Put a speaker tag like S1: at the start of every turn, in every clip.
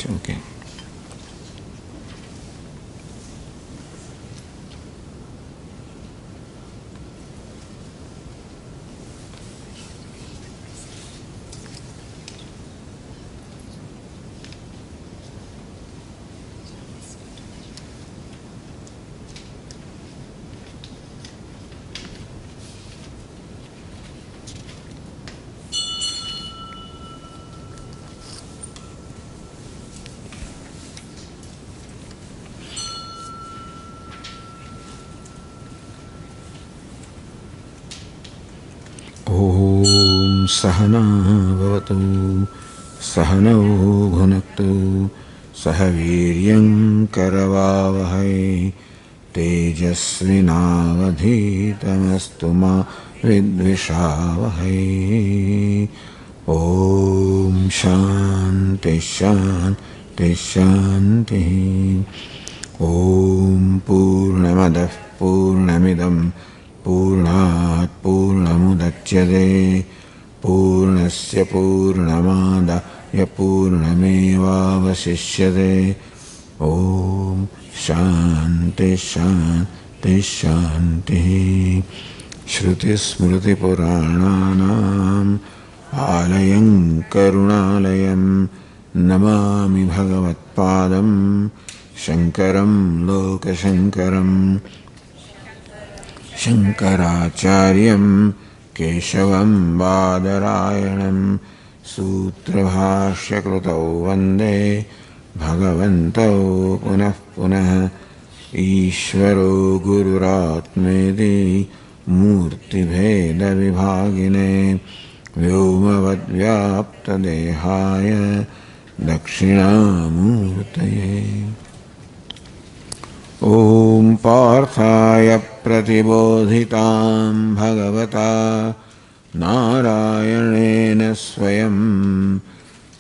S1: Okay. Om Sahana Bhavatu Sahanau Bhunaktu Sahaviryam Karavavahai Tejasvinavadhitamastu ma vidvishavahai. Om Shanti Shanti Shanti. Om Purnamadah Purnamidam Purnat Purnamudachyate Purnasya Purnamadaya Purnamevavasishyate. Om Shanti Shanti Shanti. Shruti Smriti Purananam Alayam Karunalayam Namami Bhagavatpadam Shankaram Lokashankaram Shankaracharyam Keshavam Badarayanam Sutrabhashyakritau Vande Bhagavantau Punah Punah. Ishvaro Gururatmedi Murti Bheda Vibhagine Vyomavad Vyapta Dehaya Dakshinamurtaye. Om Parthaya Pratibodhitam Bhagavata Narayanena Swayam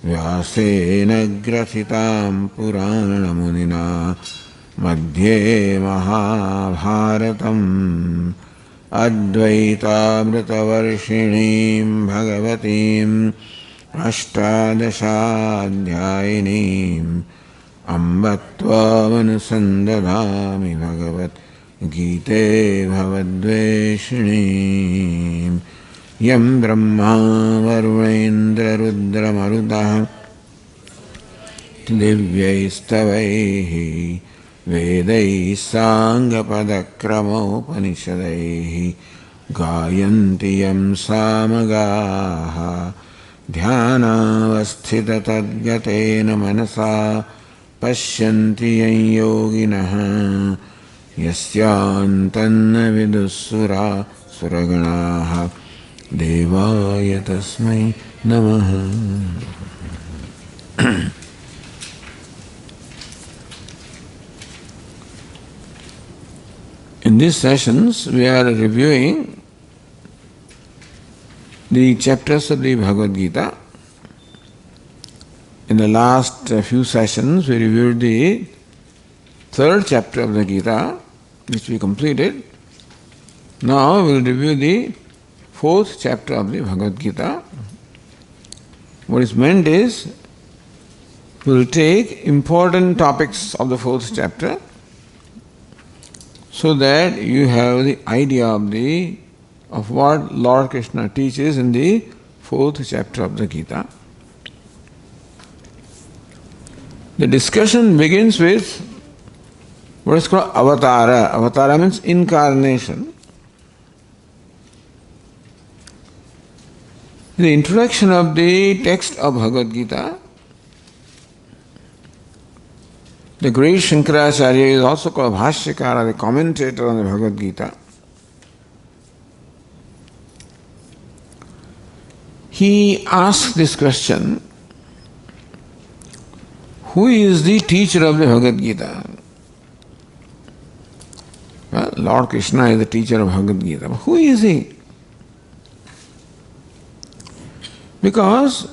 S1: Vyasena Grasitam Purana Munina Madhye Mahabharatam Advaita Mritavarshinim Bhagavatim Ashtadashadhyayinim Ambattvamanusandadami Bhagavat Gite Bhavadveshinim Yam Brahma Varunendra Rudra Maruta Divyaistavaihi Vedai Sangapadakramo-upanishadaihi Gayanti Yam Samagaha Dhyanavasthita Tadgyatena Manasa Pashyanti Yan Yoginaha Yasyantanna Vidussura Suraganaha Devaya Tasmai Namaha. In these sessions, we are reviewing the chapters of the Bhagavad Gita. In the last few sessions, we reviewed the third chapter of the Gita, which we completed. Now we will review the fourth chapter of the Bhagavad Gita. What is meant is, we will take important topics of the fourth chapter, so that you have the idea of what Lord Krishna teaches in the fourth chapter of the Gita. The discussion begins with what is called avatara. Avatara means incarnation. In the introduction of the text of Bhagavad Gita, the great Shankaracharya is also called Bhashyakara, the commentator on the Bhagavad Gita. He asks this question, who is the teacher of the Bhagavad Gita? Well, Lord Krishna is the teacher of Bhagavad Gita. But who is he? Because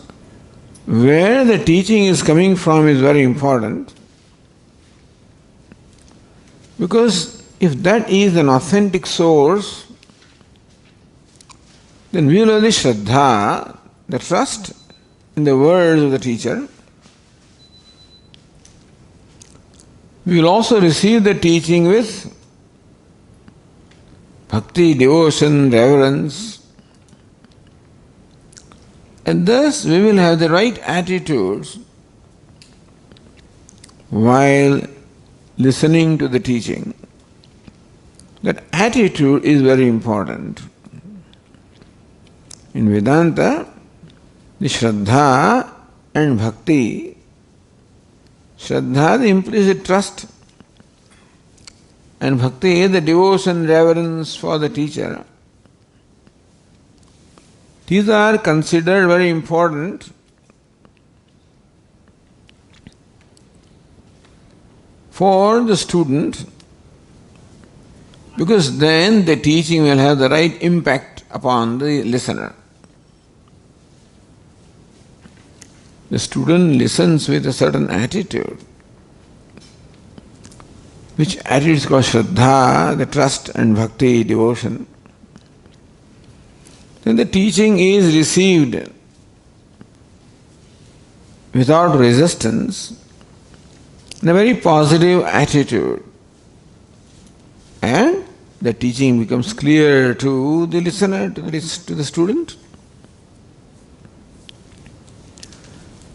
S1: where the teaching is coming from is very important. Because if that is an authentic source, then we will have the Shraddha, the trust in the words of the teacher. We will also receive the teaching with bhakti, devotion, reverence, and thus we will have the right attitudes while listening to the teaching. That attitude is very important. In Vedanta, the Shraddha and Bhakti, Shraddha, the implicit trust, and Bhakti is the devotion, reverence for the teacher. These are considered very important for the student, because then the teaching will have the right impact upon the listener. The student listens with a certain attitude, which attitude is called Shraddha, the trust, and Bhakti, devotion. Then the teaching is received without resistance, in a very positive attitude, and the teaching becomes clear to the listener, to the student.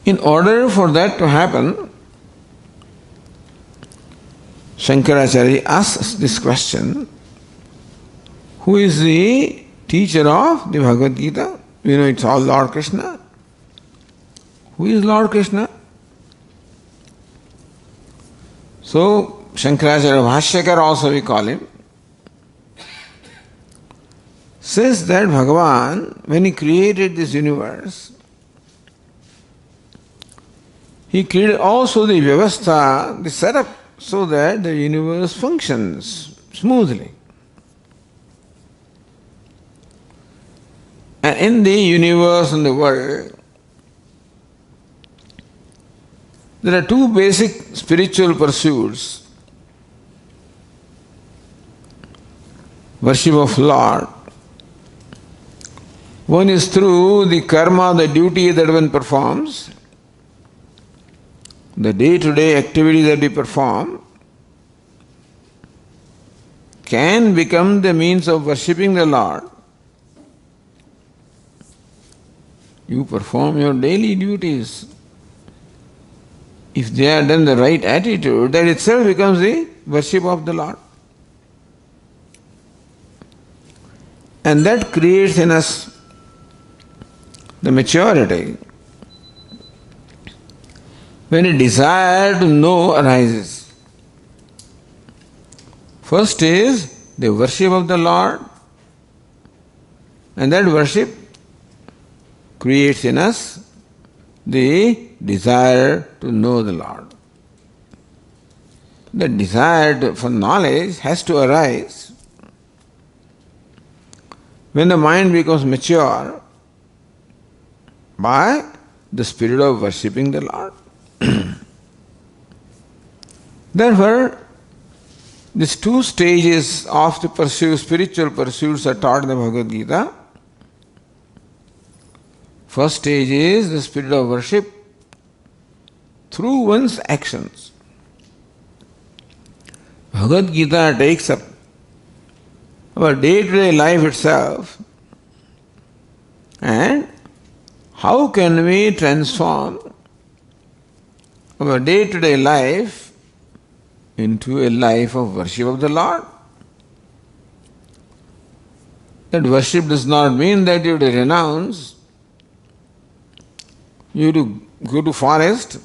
S1: In order for that to happen, Shankaracharya asks this question: who is the teacher of the Bhagavad Gita? We know it's all Lord Krishna. Who is Lord Krishna? So, Shankaracharya Bhashyakar also we call him, says that Bhagavan, when he created this universe, he created also the vyavastha, the setup, so that the universe functions smoothly. And in the universe and the world, there are two basic spiritual pursuits: worship of Lord. One is through the karma, the duty that one performs, the day-to-day activity that we perform can become the means of worshipping the Lord. You perform your daily duties. If they are done the right attitude, that itself becomes the worship of the Lord. And that creates in us the maturity. When a desire to know arises, first is the worship of the Lord, and that worship creates in us the desire to know the Lord. The desire for knowledge has to arise when the mind becomes mature by the spirit of worshipping the Lord. Therefore, these two stages of the spiritual pursuits are taught in the Bhagavad Gita. First stage is the spirit of worship through one's actions. Bhagavad Gita takes up our day-to-day life itself, and how can we transform our day-to-day life into a life of worship of the Lord. That worship does not mean that you have to renounce, you have to go to forest,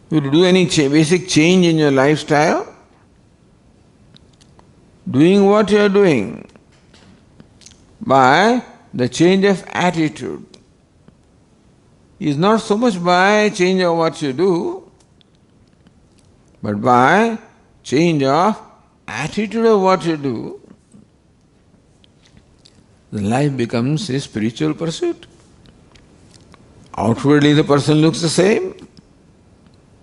S1: you have to do any basic change in your lifestyle. Doing what you are doing by the change of attitude is not so much by change of what you do, but by change of attitude of what you do. The life becomes a spiritual pursuit. Outwardly the person looks the same,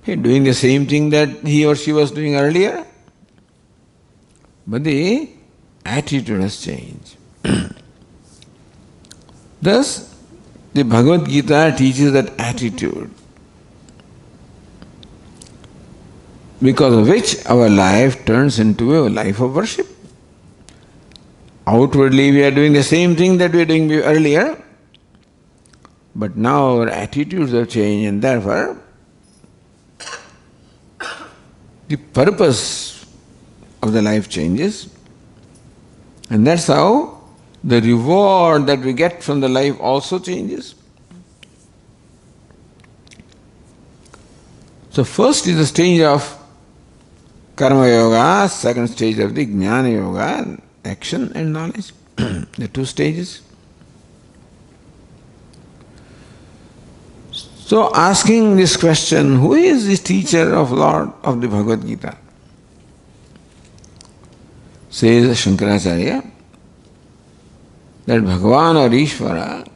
S1: doing the same thing that he or she was doing earlier, but the attitude has changed. Thus, the Bhagavad Gita teaches that attitude. because of which our life turns into a life of worship. Outwardly we are doing the same thing that we were doing earlier, but now our attitudes have changed and therefore the purpose of the life changes, and that's how the reward that we get from the life also changes. So first is the stage of Karma Yoga, second stage of the Jnana Yoga, action and knowledge, the two stages. So asking this question, who is this teacher of Lord of the Bhagavad Gita? Says Shankaracharya, that Bhagavan or Ishvara,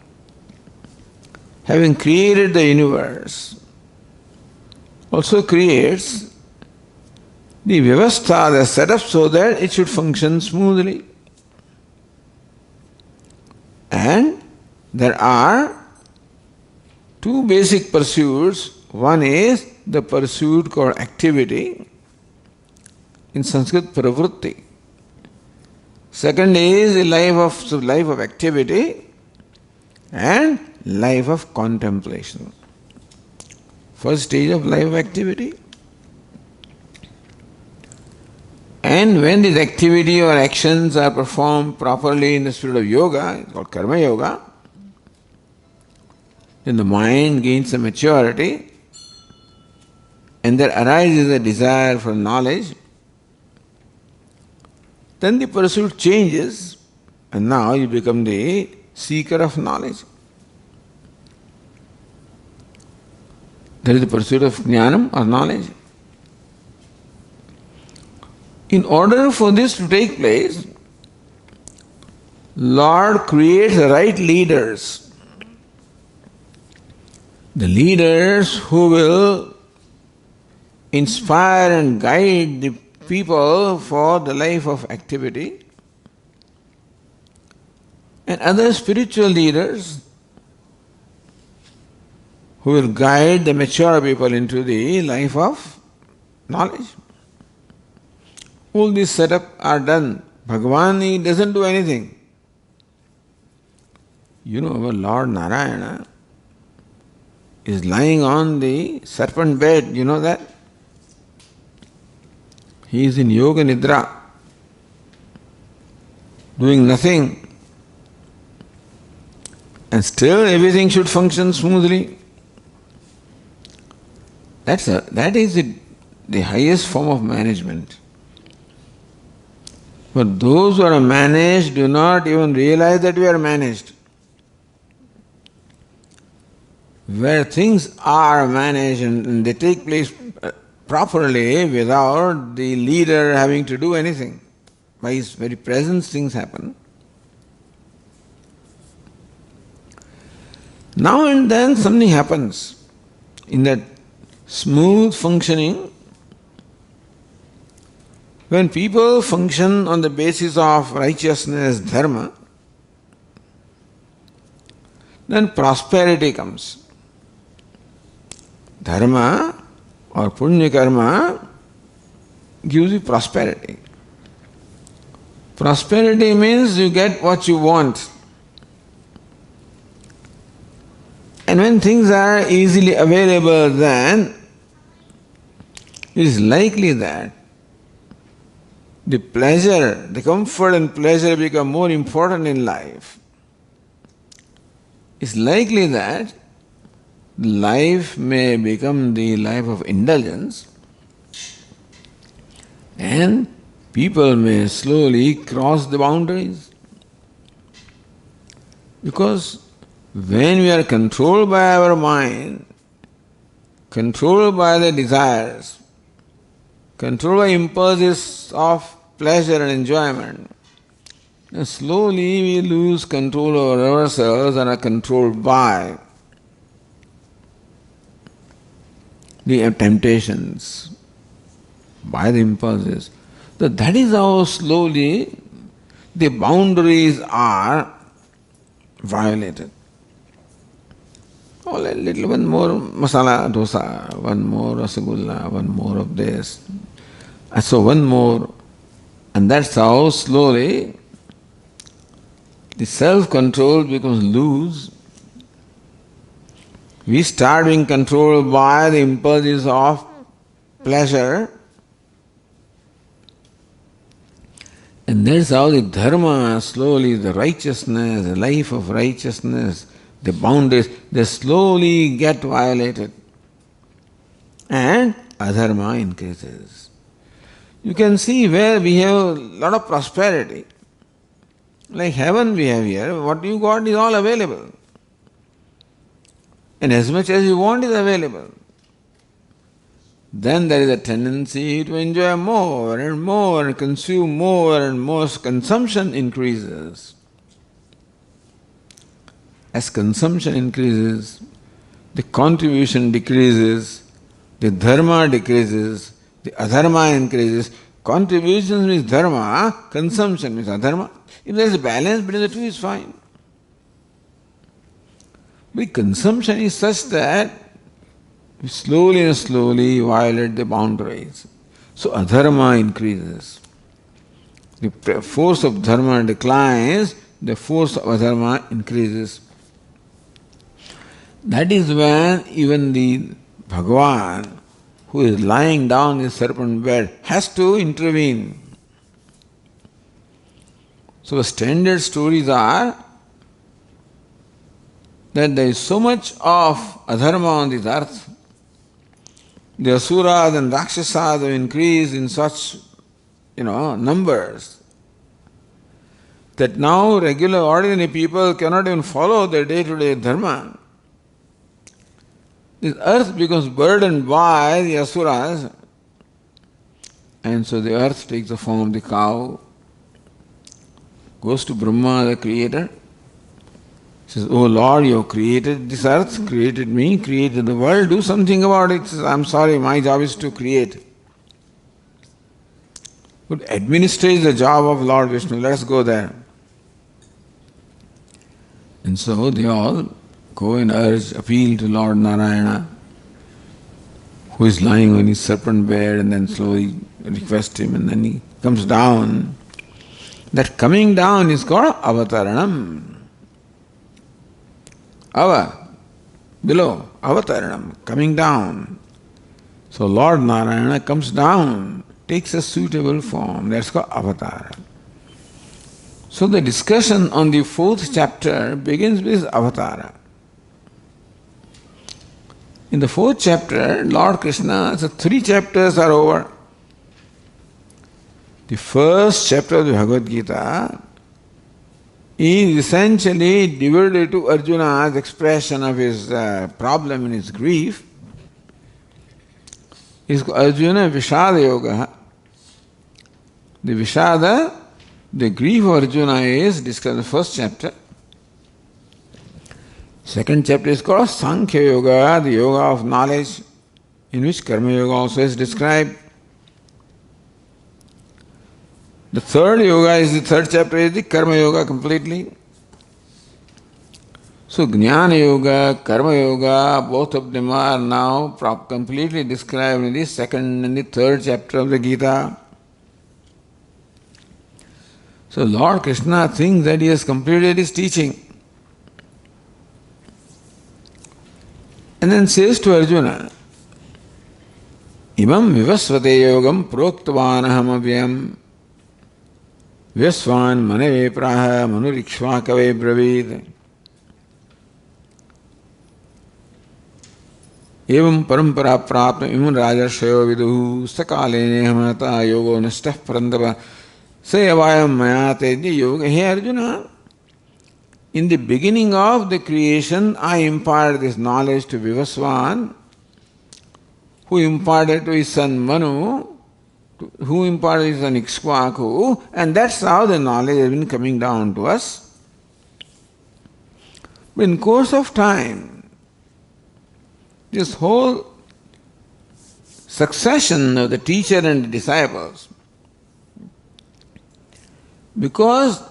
S1: having created the universe, also creates the vyavastha, the setup so that it should function smoothly. And there are two basic pursuits. One is the pursuit called activity, in Sanskrit pravrutti. Second is the life of activity and life of contemplation. First stage of life of activity. And when this activity or actions are performed properly in the spirit of yoga, it's called karma yoga, then the mind gains a maturity and there arises a desire for knowledge. Then the pursuit changes and now you become the seeker of knowledge. That is the pursuit of jnanam or knowledge. In order for this to take place, Lord creates the right leaders. The leaders who will inspire and guide the people for the life of activity, and other spiritual leaders who will guide the mature people into the life of knowledge. All these setup are done. Bhagavan, he doesn't do anything. You know, our Lord Narayana is lying on the serpent bed, you know that? He is in Yoga Nidra, doing nothing. And still everything should function smoothly. That is the highest form of management. But those who are managed do not even realize that we are managed. Where things are managed and they take place properly without the leader having to do anything, by his very presence things happen. Now and then something happens in that smooth functioning. When people function on the basis of righteousness, dharma, then prosperity comes. Dharma or punya karma gives you prosperity. Prosperity means you get what you want. And when things are easily available, then it is likely that the pleasure, the comfort and pleasure become more important in life. It's likely that life may become the life of indulgence and people may slowly cross the boundaries. Because when we are controlled by our mind, controlled by the desires, controlled by impulses of pleasure and enjoyment, then slowly we lose control over ourselves and are controlled by the temptations, by the impulses. So that is how slowly the boundaries are violated. Oh, a little, one more masala dosa, one more rasgulla, one more of this. So one more. And that's how slowly the self-control becomes loose. We start being controlled by the impulses of pleasure. And that's how the dharma, slowly the righteousness, the life of righteousness, the boundaries, they slowly get violated. And adharma increases. You can see where we have a lot of prosperity. Like heaven we have here, what you got is all available. And as much as you want is available. Then there is a tendency to enjoy more and more and consume more and more. Consumption increases. As consumption increases, the contribution decreases, the dharma decreases, the adharma increases. Contribution means dharma, consumption means adharma. If there is a balance between the two, it's fine. But consumption is such that we slowly and slowly violate the boundaries. So adharma increases. The force of dharma declines, the force of adharma increases. That is when even the Bhagavad, who is lying down in the serpent bed, has to intervene. So the standard stories are that there is so much of adharma on this earth. The asuras and rakshasas have increased in such, numbers that now regular ordinary people cannot even follow their day-to-day dharma. This earth becomes burdened by the asuras, and so the earth takes the form of the cow, goes to Brahma, the creator, says, "Oh Lord, you have created this earth, created me, created the world, do something about it." Says, "I'm sorry, my job is to create." But administrate is the job of Lord Vishnu, let us go there. And so they all go and urge, appeal to Lord Narayana, who is lying on his serpent bed, and then slowly request him, and then he comes down. That coming down is called avataranam. Ava, below, avataranam, coming down. So Lord Narayana comes down, takes a suitable form, that's called avatar. So the discussion on the 4th chapter begins with avatara. In the 4th chapter, Lord Krishna, so 3 chapters are over. The first chapter of the Bhagavad Gita is essentially devoted to Arjuna's expression of his problem and his grief. It's Arjuna Vishada Yoga. The Vishada, the grief of Arjuna is described in the first chapter. Second chapter is called Sankhya Yoga, the yoga of knowledge, in which Karma Yoga also is described. The third yoga is the third chapter is the Karma Yoga completely. So Jnana Yoga, Karma Yoga, both of them are now completely described in the second and the third chapter of the Gita. So Lord Krishna thinks that he has completed his teaching. And then says to Arjuna, Imam vivasvate yogam proktvanaham avyam vyasvan manave praha manurikshvakave bravid evam parampara prapta imam rajarshayo viduhu sakalene hamata yogo nastah parandava sayavayam mayate yoga. Hey Arjuna, in the beginning of the creation, I imparted this knowledge to Vivasvan, who imparted to his son Manu, who imparted to his son Ikshvaku, and that's how the knowledge has been coming down to us. But in course of time, this whole succession of the teacher and the disciples, because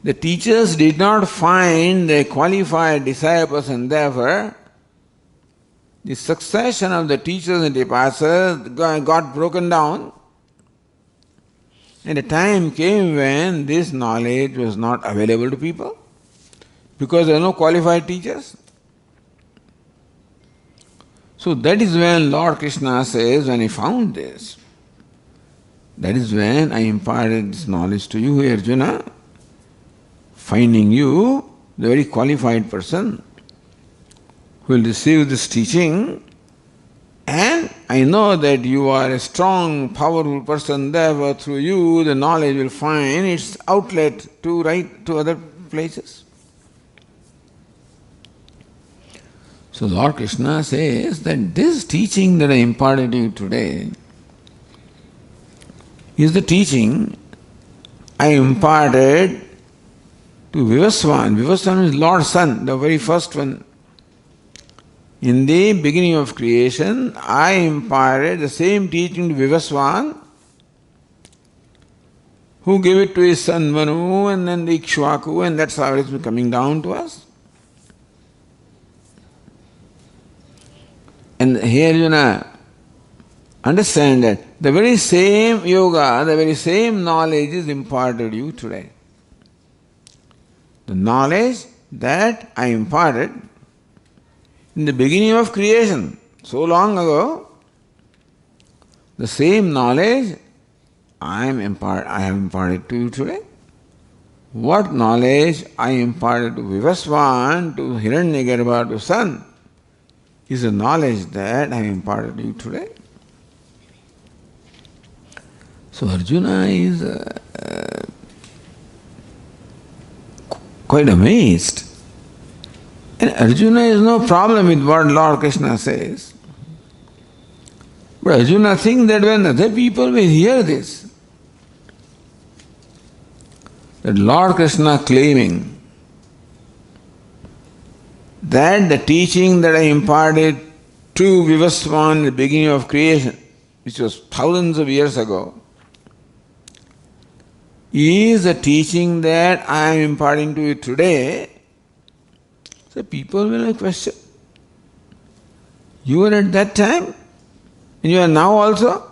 S1: The teachers did not find the qualified disciples, and therefore the succession of the teachers and departures got broken down. And a time came when this knowledge was not available to people because there were no qualified teachers. So that is when Lord Krishna says, when I found this, that is when I imparted this knowledge to you, Arjuna, finding you the very qualified person who will receive this teaching, and I know that you are a strong, powerful person, therefore through you the knowledge will find its outlet to write to other places. So Lord Krishna says that this teaching that I imparted to you today is the teaching I imparted to Vivaswan. Vivaswan is Lord's son, the very first one. In the beginning of creation, I imparted the same teaching to Vivaswan, who gave it to his son Manu, and then the Ikshvaku, and that's how it's been coming down to us. And here, understand that the very same yoga, the very same knowledge is imparted to you today. The knowledge that I imparted in the beginning of creation, so long ago, the same knowledge I have imparted to you today. What knowledge I imparted to Vivaswan, to Hiranyagarbha, to son, is the knowledge that I have imparted to you today. So Arjuna is quite amazed. And Arjuna has no problem with what Lord Krishna says. But Arjuna thinks that when other people will hear this, that Lord Krishna claiming that the teaching that I imparted to Vivaswan in the beginning of creation, which was thousands of years ago, is a teaching that I am imparting to you today. So people will question. You were at that time, and you are now also.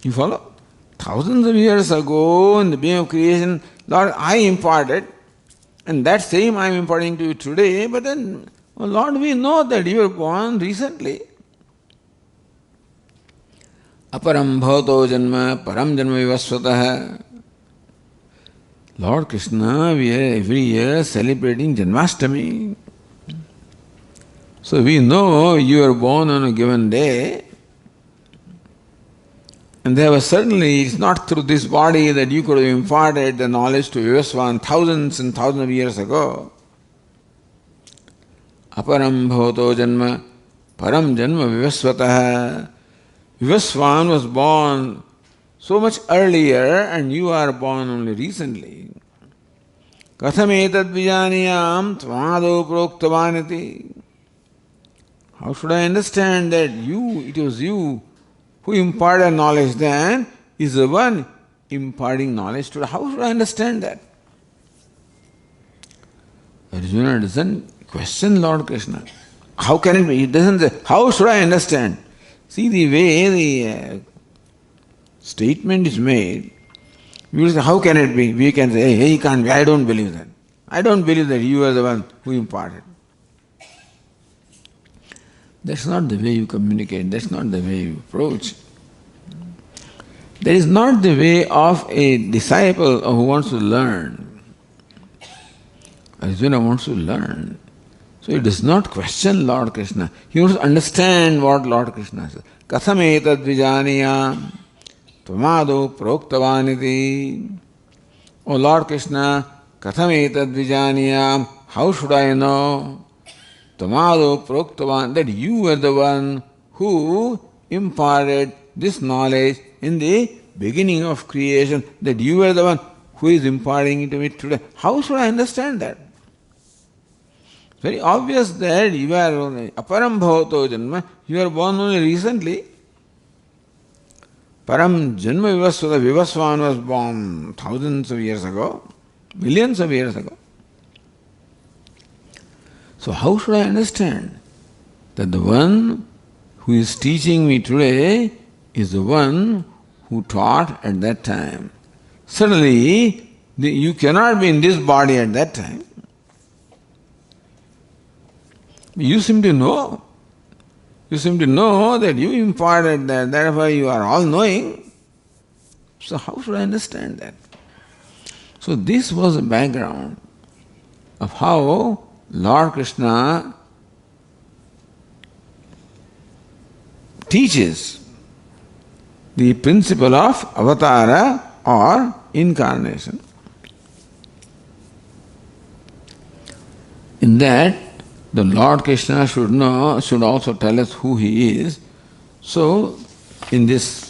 S1: You follow? Thousands of years ago, in the beginning of creation, Lord, I imparted, and that same I am imparting to you today, but then, oh Lord, we know that you were born recently. Aparam bhavato janma, param janma vivasvatah. Lord Krishna, we are every year celebrating Janmashtami. So we know you were born on a given day, and there was certainly, it's not through this body that you could have imparted the knowledge to Vivaswan thousands and thousands of years ago. Aparam bhavato janma, param janma vivasvatah. Vivaswan was born so much earlier, and you are born only recently. Katham etad vijaniyam tvado proktavaniti. How should I understand that it was you who imparted knowledge then, is the one imparting knowledge to? How should I understand that? Arjuna doesn't question Lord Krishna. How can it be? He doesn't say, how should I understand? See the way the statement is made, we will say, how can it be? We can say, hey, he can't be. I don't believe that. I don't believe that you are the one who imparted. That's not the way you communicate. That's not the way you approach. That is not the way of a disciple who wants to learn. Arjuna wants to learn. So he does not question Lord Krishna. He wants to understand what Lord Krishna says. Katham etad vijaniyam tvamado proktavaniti. O Lord Krishna, katham etad vijaniyam, how should I know? Tvamado proktavan, that you were the one who imparted this knowledge in the beginning of creation, that you were the one who is imparting it to me today. How should I understand that? It's very obvious that you are only aparam bhavato janma, you are born only recently. Param janma vivasvata, Vivasvan was born thousands of years ago. millions of years ago. So how should I understand that the one who is teaching me today is the one who taught at that time? Certainly, you cannot be in this body at that time. You seem to know. You seem to know that you imparted that, therefore you are all-knowing. So how should I understand that? So this was the background of how Lord Krishna teaches the principle of avatara or incarnation. In that, the Lord Krishna should also tell us who He is. So, in this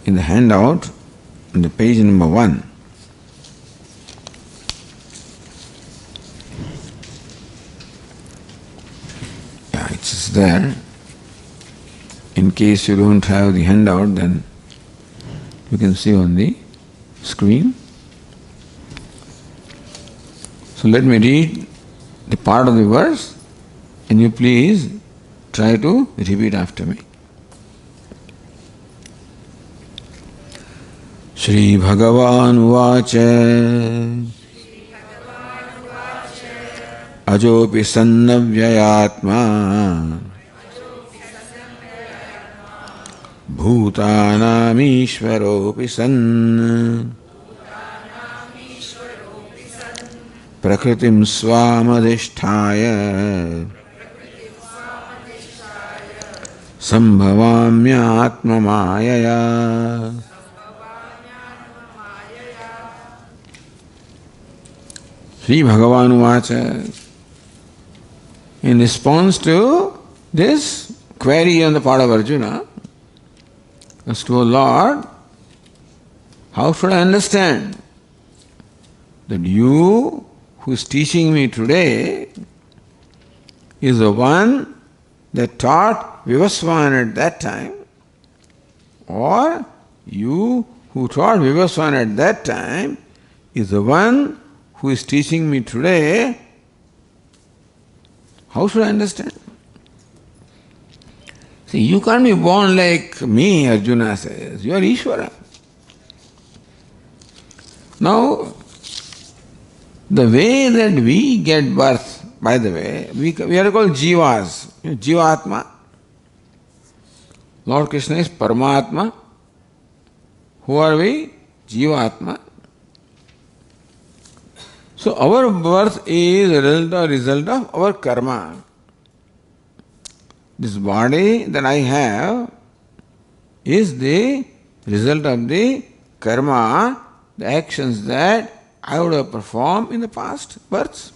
S1: in the handout, on the page number 1, it's there. In case you don't have the handout, then you can see on the screen. So let me read the part of the verse, and you please try to repeat after me. Shri Bhagavan Uvacha Ajopi Sannavyayatma Bhutanam Ishvaropi San Prakritim Swamadhisthaya Sambhavamyatma Mayaya. Sri Bhagavan Uvacha, in response to this query on the part of Arjuna, as to, O Lord, how should I understand that you who is teaching me today is the one that taught Vivasvana at that time, or you who taught Vivasvana at that time is the one who is teaching me today? How should I understand? See, you can't be born like me, Arjuna says. You are Ishvara. Now, the way that we get birth, by the way, we are called Jivas, Jivatma. Lord Krishna is Paramatma. Who are we? Jivatma. So our birth is a result of our karma. This body that I have is the result of the karma, the actions that I would have performed in the past births.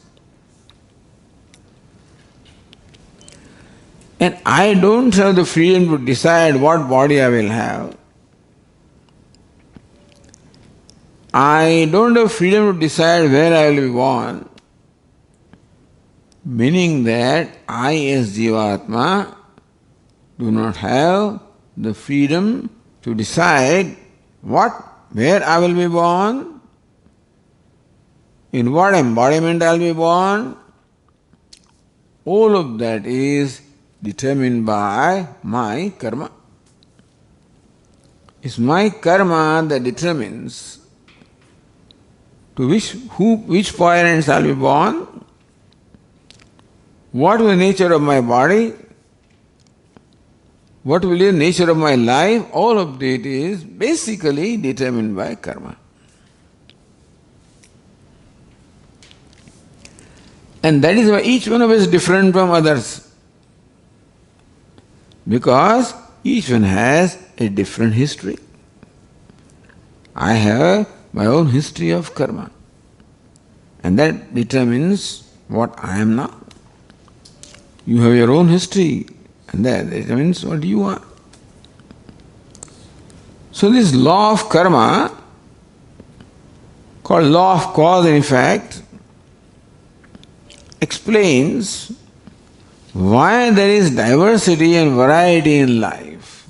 S1: And I don't have the freedom to decide what body I will have. I don't have freedom to decide where I will be born, meaning that I as Jivatma do not have the freedom to decide where I will be born, in what embodiment I will be born. All of that is determined by my karma. It's my karma that determines to which parents I will be born, what will the nature of my body, what will be the nature of my life. All of it is basically determined by karma. And that is why each one of us is different from others. Because each one has a different history. I have my own history of karma. And that determines what I am now. You have your own history, and that determines what you are. So this law of karma, called law of cause and effect, explains why there is diversity and variety in life.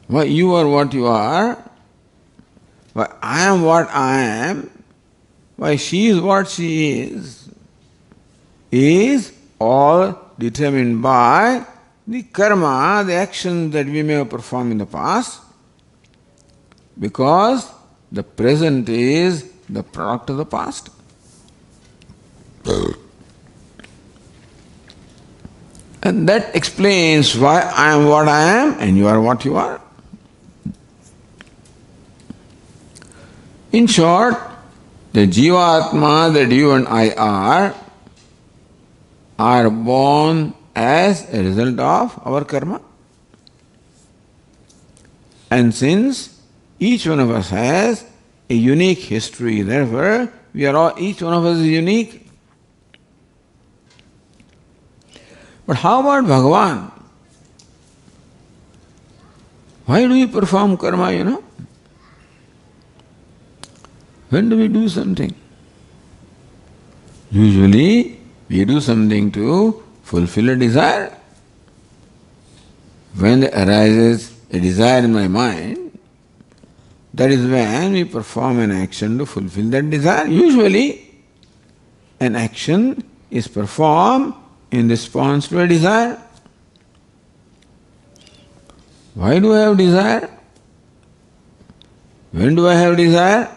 S1: Why you are what you are, why I am what I am, why she is what she is all determined by the karma, the actions that we may have performed in the past, because the present is the product of the past. And that explains why I am what I am and you are what you are. In short, the Jivatma that you and I are born as a result of our karma. And since each one of us has a unique history, therefore each one of us is unique. But how about Bhagavan? Why do we perform karma, When do we do something? Usually, we do something to fulfill a desire. When there arises a desire in my mind, that is when we perform an action to fulfill that desire. Usually, an action is performed in response to a desire. Why do I have desire? When do I have desire?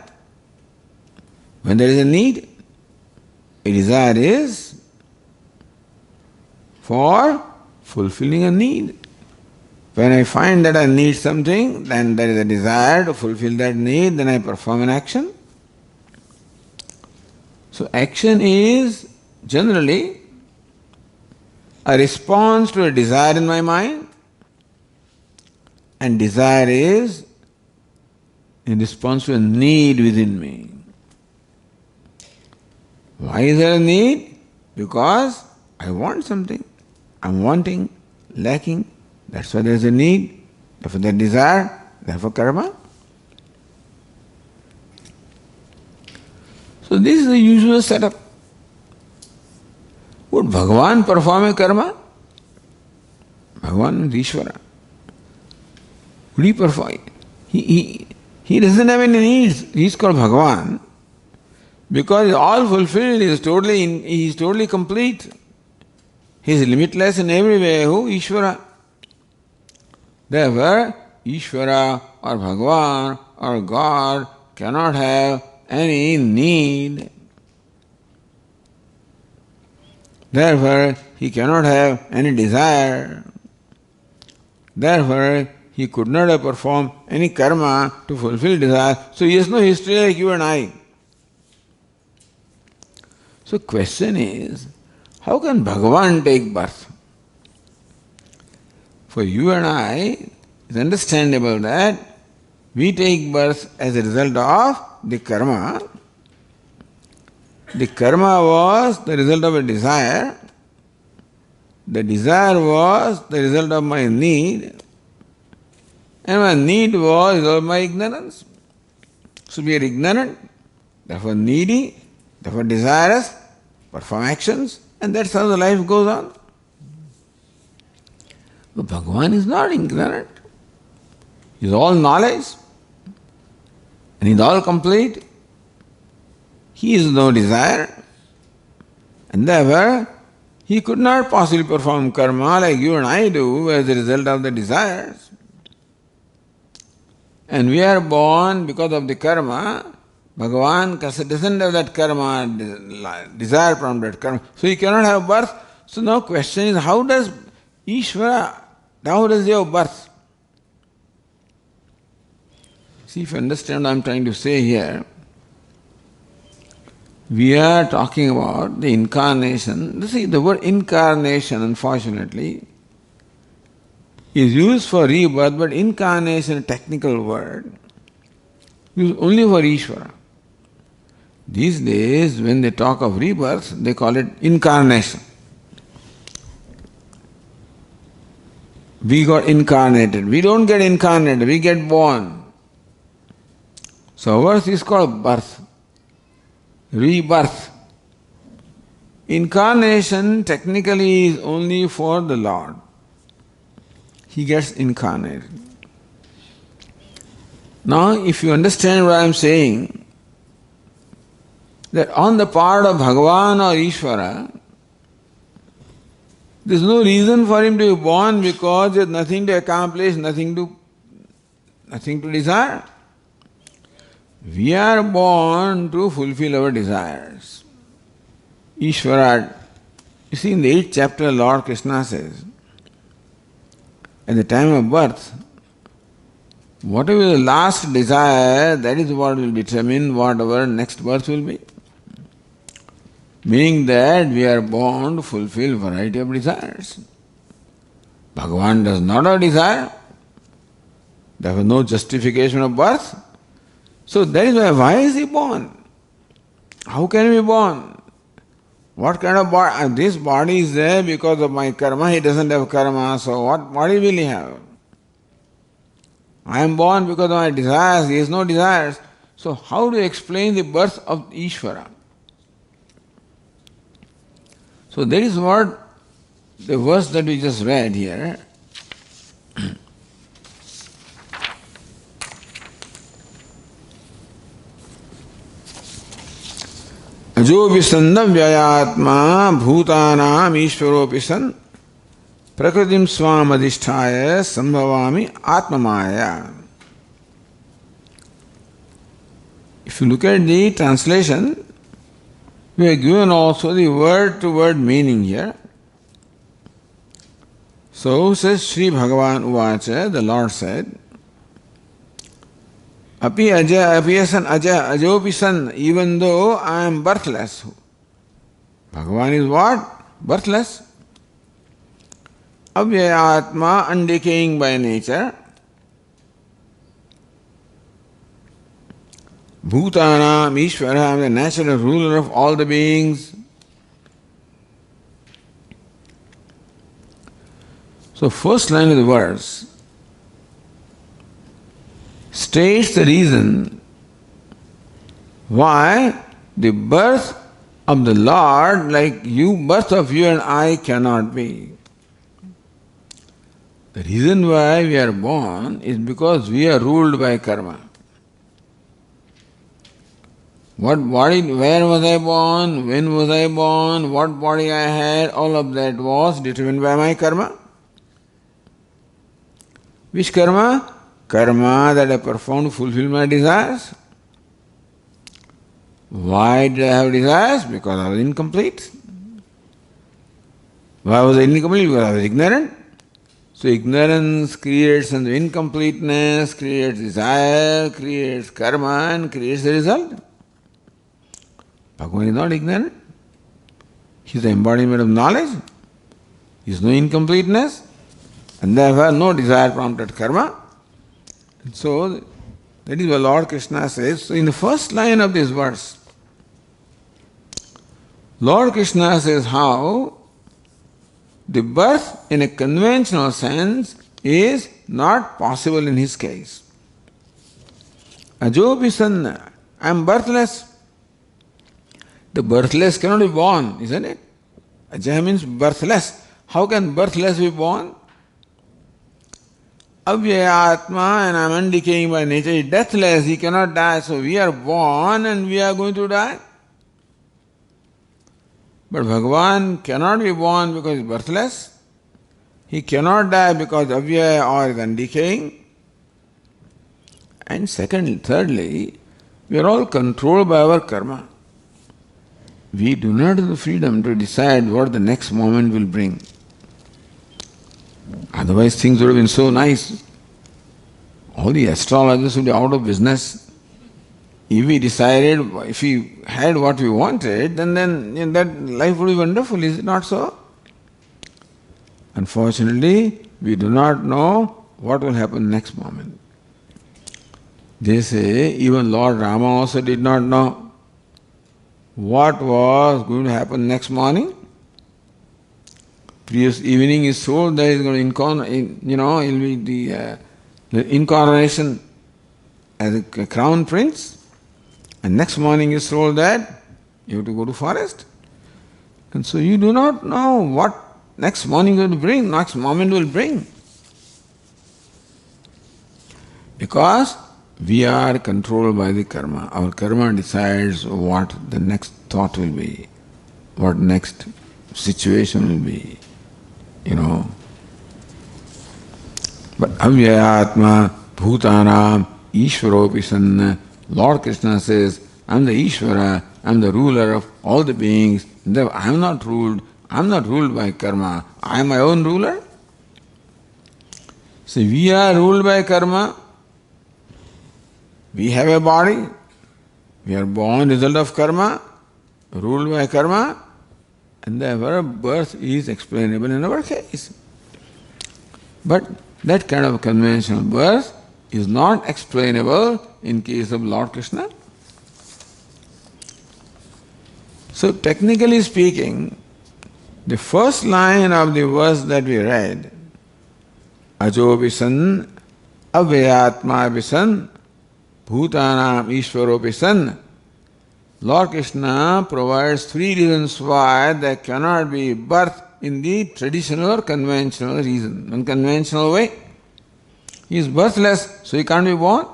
S1: When there is a need. A desire is for fulfilling a need. When I find that I need something, then there is a desire to fulfill that need, then I perform an action. So action is generally a response to a desire in my mind, and desire is in response to a need within me. Why is there a need? Because I want something. I'm wanting, lacking. That's why there is a need. Therefore there is desire, therefore karma. So this is the usual setup. Would Bhagavan perform a karma? Bhagavan is Ishvara. Would he perform? He doesn't have any needs. He is called Bhagavan because he is all fulfilled. He is totally complete. He is limitless in every way. Who? Ishvara. Therefore, Ishvara or Bhagavan or God cannot have any need. Therefore, he cannot have any desire. Therefore, he could not have performed any karma to fulfill desire. So he has no history like you and I. So question is, how can Bhagavan take birth? For you and I, it is understandable that we take birth as a result of the karma. The karma was the result of a desire. The desire was the result of my need. And my need was the result of my ignorance. So we are ignorant, therefore needy, therefore desirous, perform actions, and that's how the life goes on. But Bhagavan is not ignorant. He is all knowledge. And he is all complete. He is no desire. And therefore, he could not possibly perform karma like you and I do as a result of the desires. And we are born because of the karma. Bhagavan doesn't have that karma, desire from that karma. So he cannot have birth. So now question is, how does Ishvara, how does he have birth? See, if you understand what I am trying to say here, we are talking about the incarnation. See, the word incarnation, unfortunately, is used for rebirth, but incarnation, a technical word, used only for Ishvara. These days, when they talk of rebirth, they call it incarnation. We got incarnated. We don't get incarnated, we get born. So ours is called birth, rebirth. Incarnation technically is only for the Lord. He gets incarnated. Now, if you understand what I am saying, that on the part of Bhagavan or Ishvara, there is no reason for him to be born because there is nothing to accomplish, nothing to desire. We are born to fulfill our desires. Ishvara, you see in the 8th chapter, Lord Krishna says, at the time of birth, whatever the last desire, that is what will determine what our next birth will be. Meaning that we are born to fulfill variety of desires. Bhagavan does not have desire. There was no justification of birth. So that is why is he born? How can he be born? What kind of body? This body is there because of my karma. He doesn't have karma, so what body will he have? I am born because of my desires. He has no desires. So how do you explain the birth of Ishvara? So that is what the verse that we just read here. Ajopi sannavyayatma bhutanam ishvaropi san prakritim swam adhisthaya sambhavami atmamaya. If you look at the translation, we are given also the word-to-word meaning here. So says Sri Bhagavan Uvacha, the Lord said, Api apiyasan ajopisan, even though I am birthless. Bhagavan is what? Birthless. Avyayatma, undecaying by nature. Bhutanam, Ishvara, I am the natural ruler of all the beings. So first line of the verse states the reason why the birth of the Lord, like birth of you and I cannot be. The reason why we are born is because we are ruled by karma. What body, where was I born, when was I born, what body I had, all of that was determined by my karma. Which karma? Karma that I performed to fulfill my desires. Why did I have desires? Because I was incomplete. Why was I incomplete? Because I was ignorant. So ignorance creates and incompleteness, creates desire, creates karma and creates the result. Bhagavan is not ignorant. He is the embodiment of knowledge. He is no incompleteness and therefore no desire prompted karma. And so that is what Lord Krishna says. So in the first line of this verse, Lord Krishna says how the birth in a conventional sense is not possible in his case. Ajopisanna, I am birthless. The birthless cannot be born, isn't it? Ajaya means birthless. How can birthless be born? Avyayatma, and I am undecaying by nature, is deathless, he cannot die. So we are born and we are going to die. But Bhagavan cannot be born because he is birthless. He cannot die because avyaya or is undecaying. And thirdly, we are all controlled by our karma. We do not have the freedom to decide what the next moment will bring. Otherwise things would have been so nice. All the astrologers would be out of business. If we had what we wanted, then that life would be wonderful, is it not so? Unfortunately, we do not know what will happen next moment. They say even Lord Rama also did not know what was going to happen next morning. Previous evening is told that he is going to he'll be the incarnation as a crown prince, and next morning is told that you have to go to forest. And so you do not know what next morning will bring, next moment will bring. Because we are controlled by the karma. Our karma decides what the next thought will be, what next situation will be, But avyayatma bhutanam ishvaropi sanna. Lord Krishna says, I am the Ishvara, I am the ruler of all the beings. I am not ruled by karma. I am my own ruler. So we are ruled by karma. We have a body. We are born result of karma, ruled by karma, and therefore birth is explainable in our case. But that kind of conventional birth is not explainable in case of Lord Krishna. So technically speaking, the first line of the verse that we read, Ajo visan, avyayatma visan, bhutanam ishvaro visan, Lord Krishna provides three reasons why there cannot be birth in the traditional or conventional reason, unconventional way. He is birthless, so he can't be born.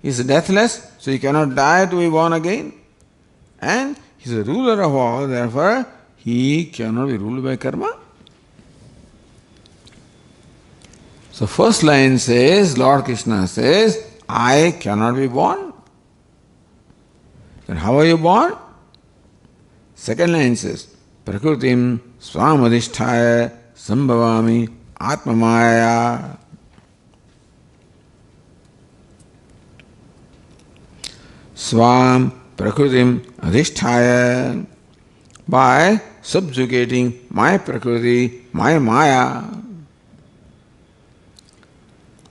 S1: He is deathless, so he cannot die to be born again. And he is the ruler of all, therefore he cannot be ruled by karma. So first line says, Lord Krishna says, I cannot be born. Then how are you born? Second line says, Prakrutim swamadhisthaya sambhavami atmamaya. Swam prakrutim adhisthaya, by subjugating my prakriti, my maya.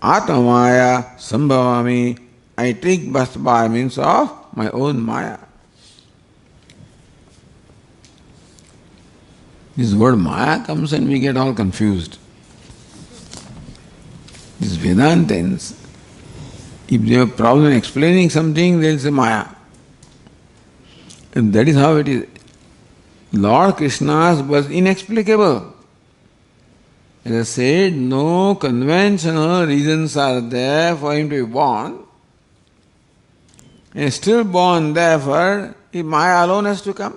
S1: Atmamaya sambhavami, I take birth by means of my own maya. This word maya comes and we get all confused. These Vedantins, if they have problem explaining something, they'll say maya. And that is how it is. Lord Krishna's was inexplicable. As I said, no conventional reasons are there for him to be born. And still born, therefore, maya alone has to come.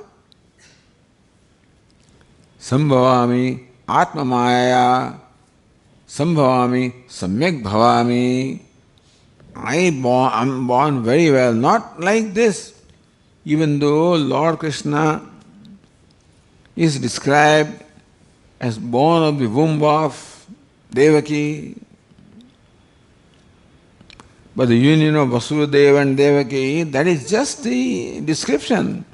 S1: Sambhavami atmamaya, sambhavami samyak bhavami. I am born very well, not like this. Even though Lord Krishna is described as born of the womb of Devaki, but the union of Vasudeva and Devaki, that is just the description.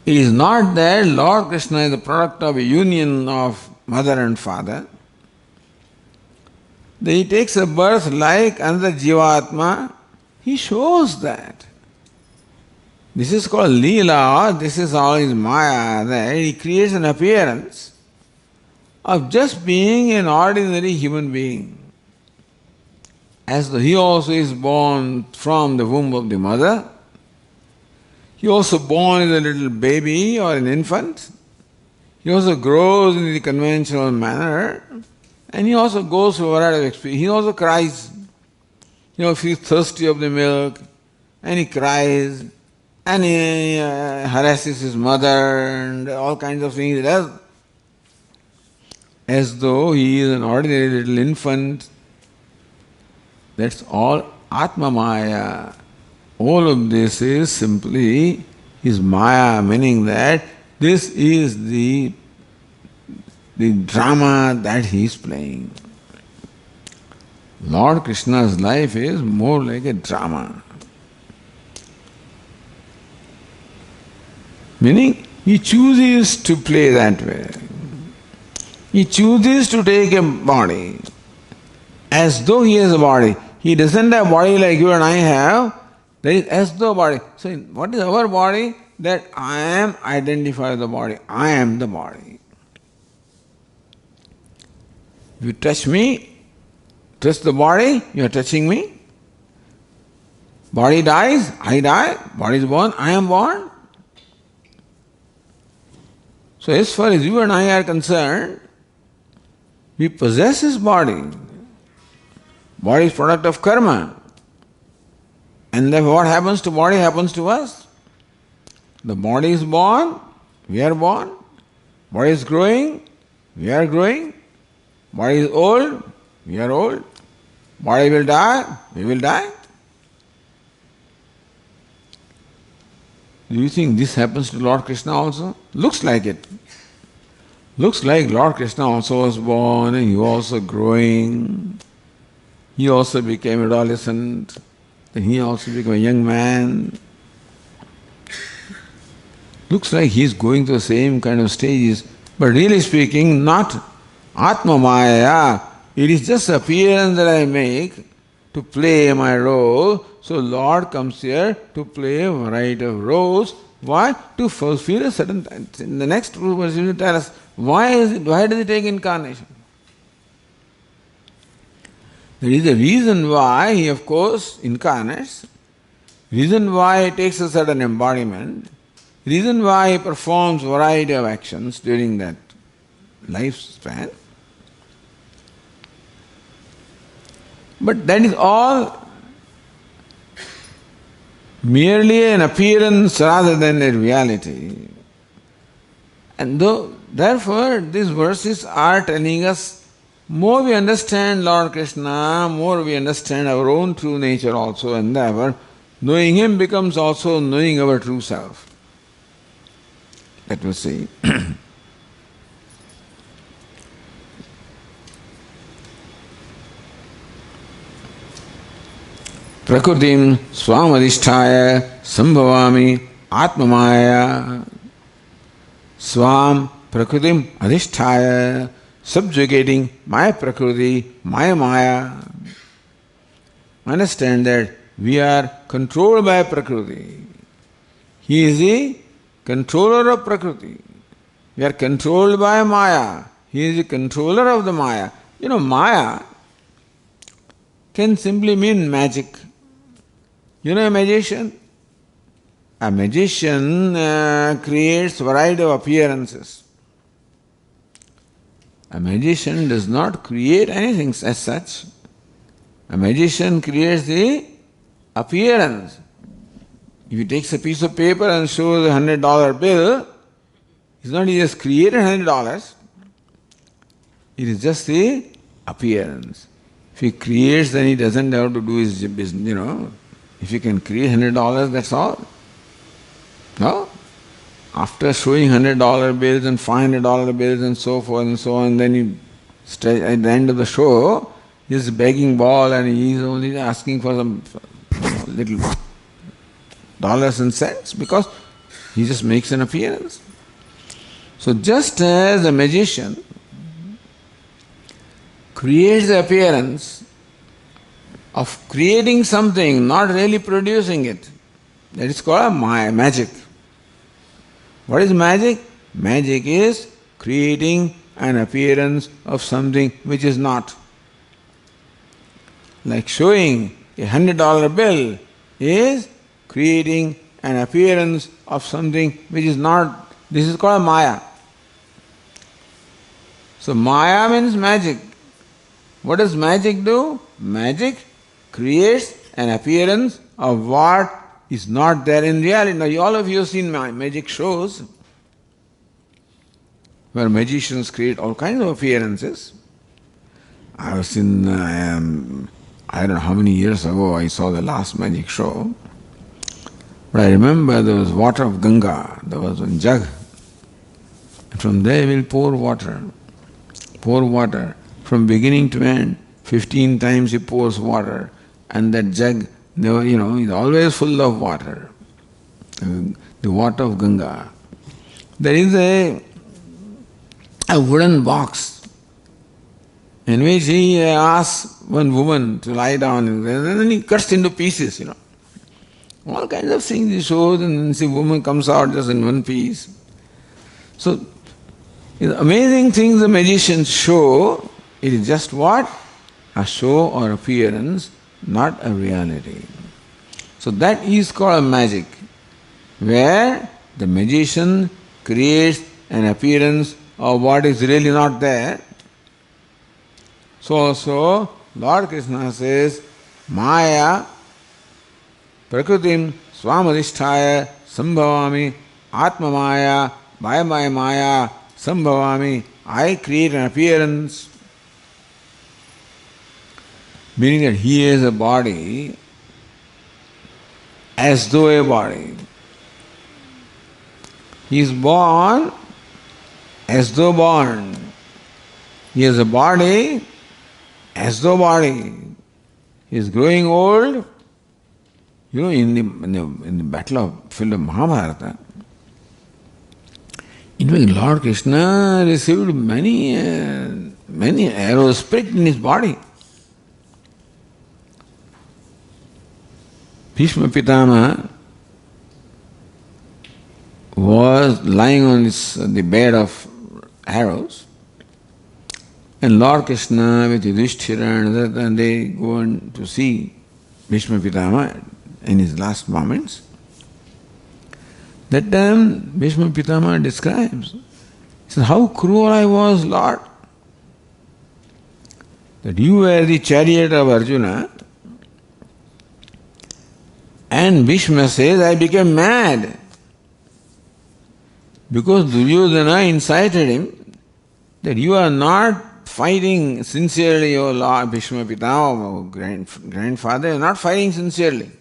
S1: It is not that Lord Krishna is the product of a union of mother and father. That he takes a birth like another Jivatma, he shows that. This is called Leela, this is all his Maya, that he creates an appearance of just being an ordinary human being. As though he also is born from the womb of the mother, he also born as a little baby or an infant, he also grows in the conventional manner, and he also goes through a variety of experience. He also cries. Feels thirsty of the milk, and he cries, and he harasses his mother, and all kinds of things he does. As though he is an ordinary little infant. That's all Atma Maya. All of this is simply his Maya, meaning that this is the drama that he is playing. Lord Krishna's life is more like a drama. Meaning, he chooses to play that way. He chooses to take a body as though he has a body. He doesn't have a body like you and I have. That is as though body. So, what is our body? That I am identified with the body. I am the body. If you touch me, touch the body, you are touching me. Body dies, I die. Body is born, I am born. So as far as you and I are concerned, we possess this body. Body is product of karma. And then what happens to body happens to us. The body is born, we are born. Body is growing, we are growing. Body is old, we are old. Body will die, we will die. Do you think this happens to Lord Krishna also? Looks like it. Looks like Lord Krishna also was born and he was also growing. He also became adolescent. Then he also became a young man. Looks like he is going through the same kind of stages. But really speaking, not Atma Maya. It is just appearance that I make to play my role. So Lord comes here to play a variety of roles. Why? To fulfill a certain time. In the next verse he will tell us why does he take incarnation? There is a reason why he of course incarnates, reason why he takes a certain embodiment, reason why he performs variety of actions during that lifespan. But that is all merely an appearance rather than a reality. And therefore these verses are telling us, more we understand Lord Krishna, more we understand our own true nature also, and therefore knowing him becomes also knowing our true self. That we'll see. Prakritim swamadhisthaya sambhavami atmamaya. Swam prakritim adhisthaya, subjugating my prakriti, my maya. Understand that we are controlled by prakriti. He is the controller of prakriti. We are controlled by maya. He is the controller of the maya. You know, maya can simply mean magic. You know a magician? A magician creates variety of appearances. A magician does not create anything as such. A magician creates the appearance. If he takes a piece of paper and shows a $100 bill, it's not he just created $100. It is just the appearance. If he creates, then he doesn't have to do his business, you know. If he can create $100, that's all. No? After showing $100 bills and $500 bills and so forth and so on, then he at the end of the show, he's begging ball and he's only asking for some little dollars and cents because he just makes an appearance. So just as a magician creates the appearance of creating something, not really producing it, that is called magic. What is magic? Magic is creating an appearance of something which is not. Like showing a $100 bill is creating an appearance of something which is not. This is called Maya. So Maya means magic. What does magic do? Magic creates an appearance of what is not there in reality. Now all of you have seen magic shows where magicians create all kinds of appearances. I was in, I don't know how many years ago I saw the last magic show. But I remember there was water of Ganga, there was one jug. And from there we'll pour water. From beginning to end, 15 times he pours water. And that jug, is always full of water. The water of Ganga. There is a wooden box in which he asks one woman to lie down and then he cuts into pieces, All kinds of things he shows and then the woman comes out just in one piece. So, amazing things the magicians show, it is just what? A show or appearance, not a reality. So that is called magic, where the magician creates an appearance of what is really not there. So also Lord Krishna says, Maya Prakritim Swamadhisthaya Sambhavami Atma Maya by my Maya Sambhavami, I create an appearance. Meaning that he is a body as though a body. He is born as though born. He has a body as though body. He is growing old. You know, in the field of Mahabharata, in fact, Lord Krishna received many arrows pricked in his body. Bhishma Pitama was lying on the bed of arrows, and Lord Krishna with Yudhishthira and they go on to see Bhishma Pitama in his last moments. That time Bhishma Pitama describes, he says, how cruel I was, Lord, that you were the chariot of Arjuna, and Bhishma says, I became mad because Duryodhana incited him that you are not fighting sincerely, O Lord Bhishma Pitama, grandfather, you are not fighting sincerely.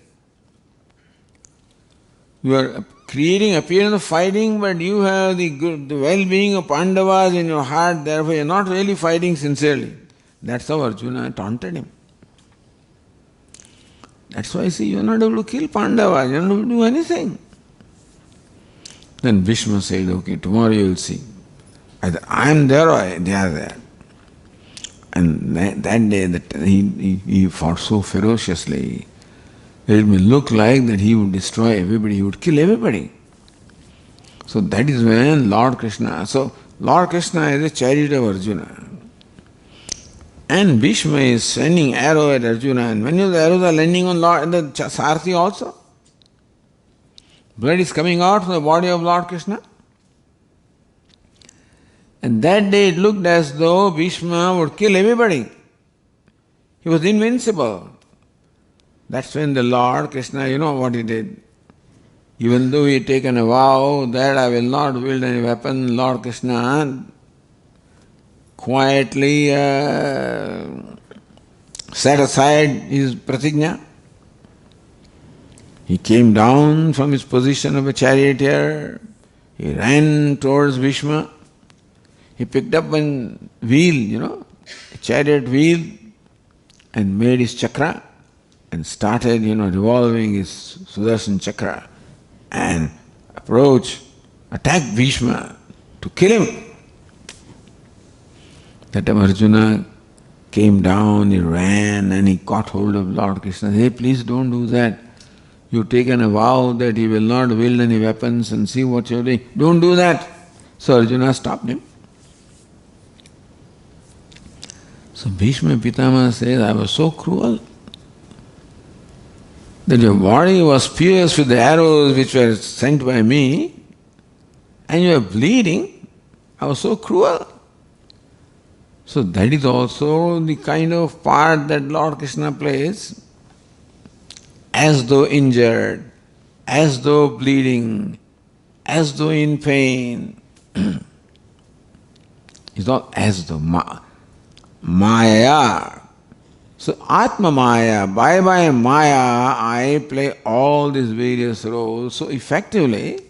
S1: You are creating appearance of fighting, but you have the well-being of Pandavas in your heart, therefore you are not really fighting sincerely. That's how Arjuna taunted him. That's why I see you are not able to kill Pandavas, you are not able to do anything. Then Bhishma said, okay, tomorrow you will see. Either I am there or they are there. And that day he fought so ferociously, it may look like that he would destroy everybody, he would kill everybody. So that is when Lord Krishna is a chariot of Arjuna. And Bhishma is sending arrow at Arjuna, and many of the arrows are landing on the Sarathi also. Blood is coming out from the body of Lord Krishna. And that day it looked as though Bhishma would kill everybody. He was invincible. That's when the Lord Krishna, you know what he did? Even though he had taken a vow that I will not wield any weapon, Lord Krishna quietly set aside his pratigna. He came down from his position of a charioteer. He ran towards Bhishma. He picked up one wheel, a chariot wheel, and made his chakra and started, revolving his Sudarshan chakra and attacked Bhishma to kill him. That time Arjuna came down, he ran and he caught hold of Lord Krishna. Hey, please don't do that. You've taken a vow that he will not wield any weapons and see what you're doing. Don't do that. So Arjuna stopped him. So Bhishma Pitama says, I was so cruel that your body was pierced with the arrows which were sent by me and you are bleeding. I was so cruel. So that is also the kind of part that Lord Krishna plays, as though injured, as though bleeding, as though in pain. It's not as though. Maya. So Atma Maya, by Maya, I play all these various roles so effectively.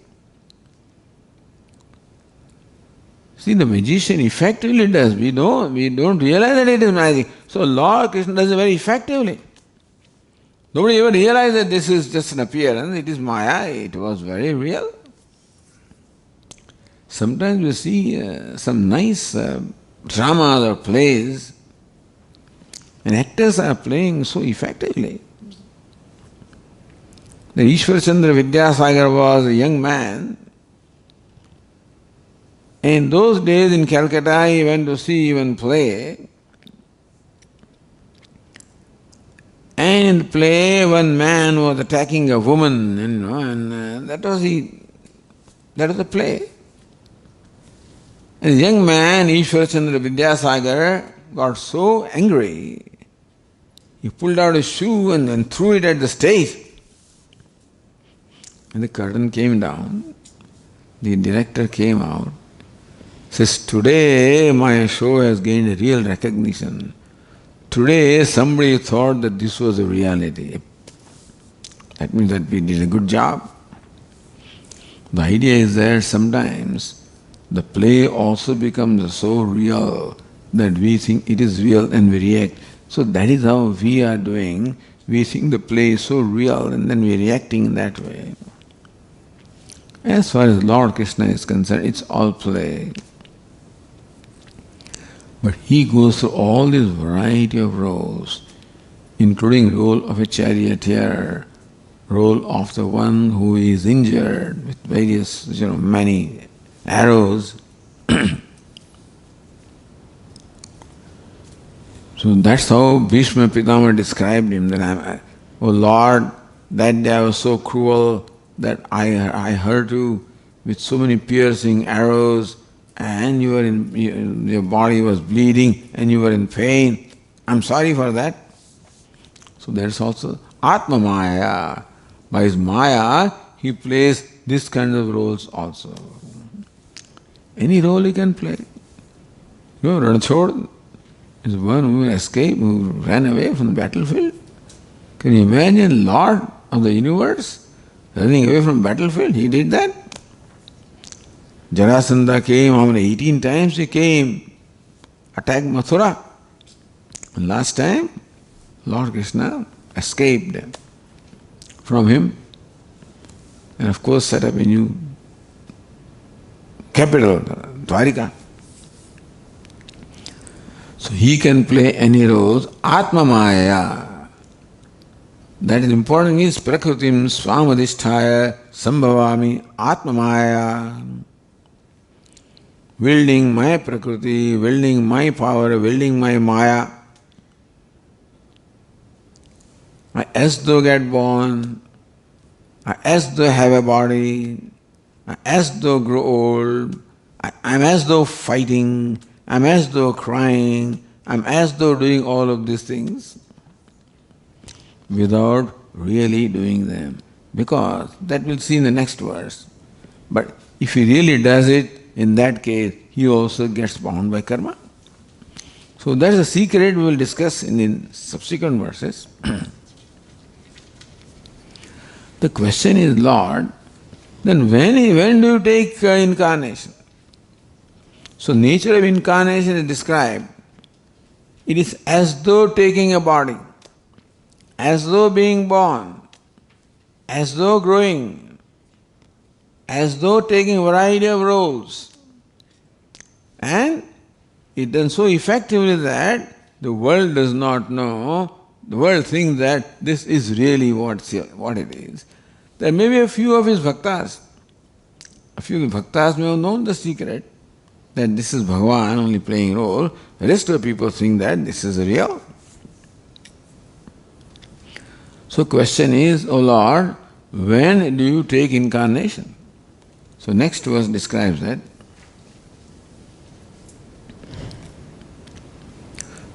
S1: See, the magician effectively does. We don't realize that it is magic. So Lord Krishna does it very effectively. Nobody ever realized that this is just an appearance, it is Maya, it was very real. Sometimes we see some nice dramas or plays, and actors are playing so effectively. The Ishwar Chandra Vidyasagar was a young man. In those days in Calcutta, he went to see one play. And in the play, one man was attacking a woman, and that was the play. And the young man, Ishwarachandra Vidyasagar, got so angry. He pulled out his shoe and then threw it at the stage. When the curtain came down, the director came out, says, "Today my show has gained real recognition. Today somebody thought that this was a reality." That means that we did a good job. The idea is that sometimes the play also becomes so real that we think it is real and we react. So that is how we are doing. We think the play is so real and then we are reacting in that way. As far as Lord Krishna is concerned, it's all play. But he goes through all this variety of roles, including role of a charioteer, role of the one who is injured with various, many arrows. So that's how Bhishma Pitama described him, that oh Lord, that day I was so cruel that I hurt you with so many piercing arrows and your body was bleeding and you were in pain. I'm sorry for that. So there's also Atma Maya. By his Maya, he plays this kind of roles also. Any role he can play. Ranachod is one who escaped, who ran away from the battlefield. Can you imagine Lord of the universe running away from the battlefield? He did that. Jarasandha came, how many? 18 times he came, attacked Mathura. And last time, Lord Krishna escaped from him and of course set up a new capital, Dwarika. So he can play any roles. Atma Maya. That is important is Prakritim Swamadhisthaya Sambhavami Atma Maya. Wielding my Prakriti, wielding my power, wielding my Maya. I as though get born, I as though have a body, I as though grow old, I'm as though fighting, I'm as though crying, I'm as though doing all of these things without really doing them. Because that we'll see in the next verse. But if he really does it, in that case, he also gets bound by karma. So that's a secret we will discuss in the subsequent verses. The question is, Lord, then when do you take incarnation? So nature of incarnation is described. It is as though taking a body, as though being born, as though growing, as though taking a variety of roles. And it done so effectively that the world does not know, the world thinks that this is really what it is. There may be a few of his bhaktas. A few of the bhaktas may have known the secret, that this is Bhagavan only playing a role. The rest of the people think that this is real. So question is, O Lord, when do you take incarnation? So next verse describes that.